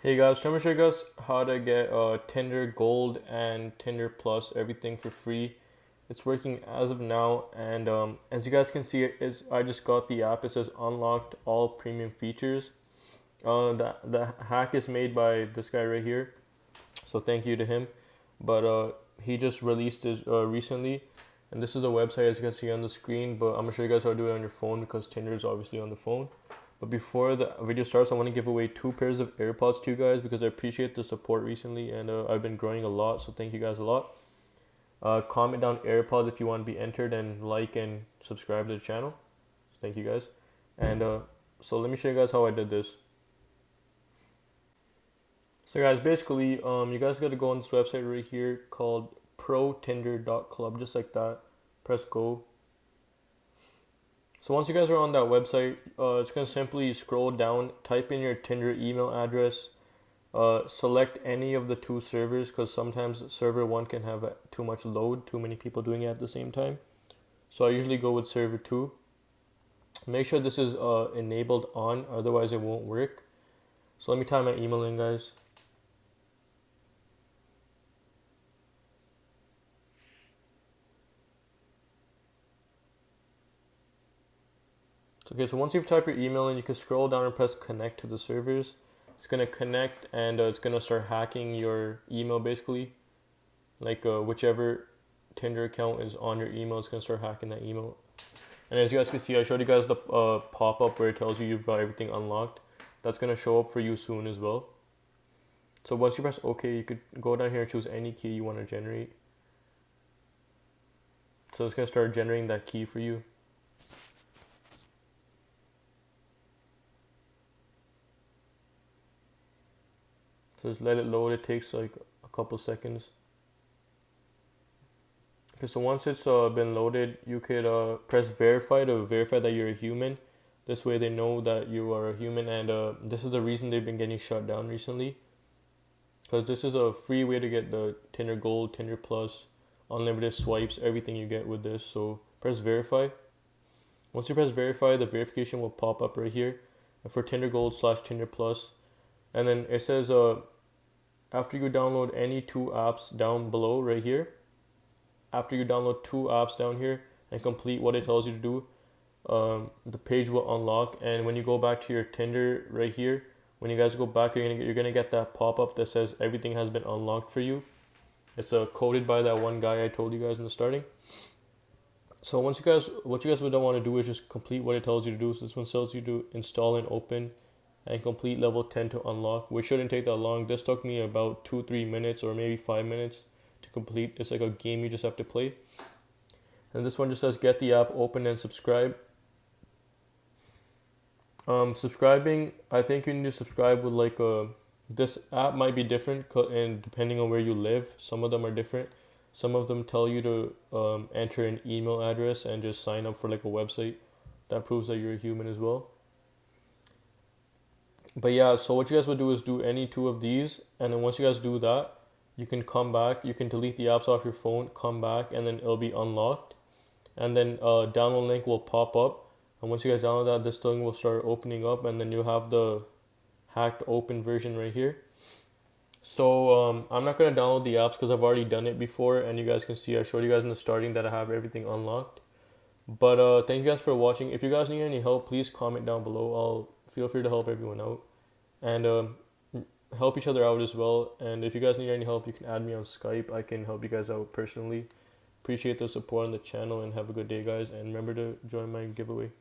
Hey guys, so I'm gonna show you guys how to get Tinder Gold and Tinder Plus, everything for free. It's working as of now, and as you guys can see, I just got the app. It says unlocked all premium features. The hack is made by this guy right here, so thank you to him. But he just released it recently, and this is a website as you can see on the screen. But I'm gonna show you guys how to do it on your phone because Tinder is obviously on the phone. But before the video starts, I want to give away 2 pairs of AirPods to you guys because I appreciate the support recently, and I've been growing a lot. So thank you guys a lot. Comment down AirPods if you want to be entered, and like and subscribe to the channel. Thank you guys. And so let me show you guys how I did this. So guys, basically, you guys got to go on this website right here called protinder.club, just like that. Press go. So once you guys are on that website, it's gonna simply scroll down, type in your Tinder email address, select any of the 2 servers because sometimes server 1 can have too much load, too many people doing it at the same time. So I usually go with server 2. Make sure this is enabled on, otherwise it won't work. So let me type my email in, guys. Okay, so once you've typed your email in, you can scroll down and press connect to the servers. It's gonna connect, and it's gonna start hacking your email basically. Like whichever Tinder account is on your email, it's gonna start hacking that email. And as you guys can see, I showed you guys the pop-up where it tells you you've got everything unlocked. That's gonna show up for you soon as well. So once you press OK, you could go down here and choose any key you want to generate. So it's gonna start generating that key for you. So just let it load. It takes like a couple seconds. Okay, so once it's been loaded, you could press verify to verify that you're a human. This way they know that you are a human, and this is the reason they've been getting shut down recently. Because this is a free way to get the Tinder Gold, Tinder Plus, unlimited swipes, everything you get with this. So press verify. Once you press verify, the verification will pop up right here for Tinder Gold / Tinder Plus. And then it says after you download any 2 apps down below right here, after you download 2 apps down here and complete what it tells you to do, the page will unlock. And when you go back to your Tinder right here, when you guys go back, you're gonna get that pop-up that says everything has been unlocked for you. It's coded by that one guy I told you guys in the starting. So what you guys would want to do is just complete what it tells you to do. So this one tells you to install and open and complete level 10 to unlock, which shouldn't take that long. This took me about 2-3 minutes or maybe 5 minutes to complete. It's like a game you just have to play. And this one just says get the app open and subscribe. Subscribing, I think you need to subscribe with like this app might be different and depending on where you live. Some of them are different. Some of them tell you to enter an email address and just sign up for like a website that proves that you're a human as well. But yeah, so what you guys would do is do any 2 of these, and then once you guys do that, you can come back, you can delete the apps off your phone, come back, and then it'll be unlocked. And then download link will pop up, and once you guys download that, this thing will start opening up, and then you'll have the hacked open version right here. So I'm not gonna download the apps because I've already done it before, and you guys can see I showed you guys in the starting that I have everything unlocked. But thank you guys for watching. If you guys need any help, please comment down below. I'll feel free to help everyone out, and help each other out as well. And if you guys need any help, you can add me on Skype. I can help you guys out personally. Appreciate the support on the channel, and have a good day, guys. And remember to join my giveaway.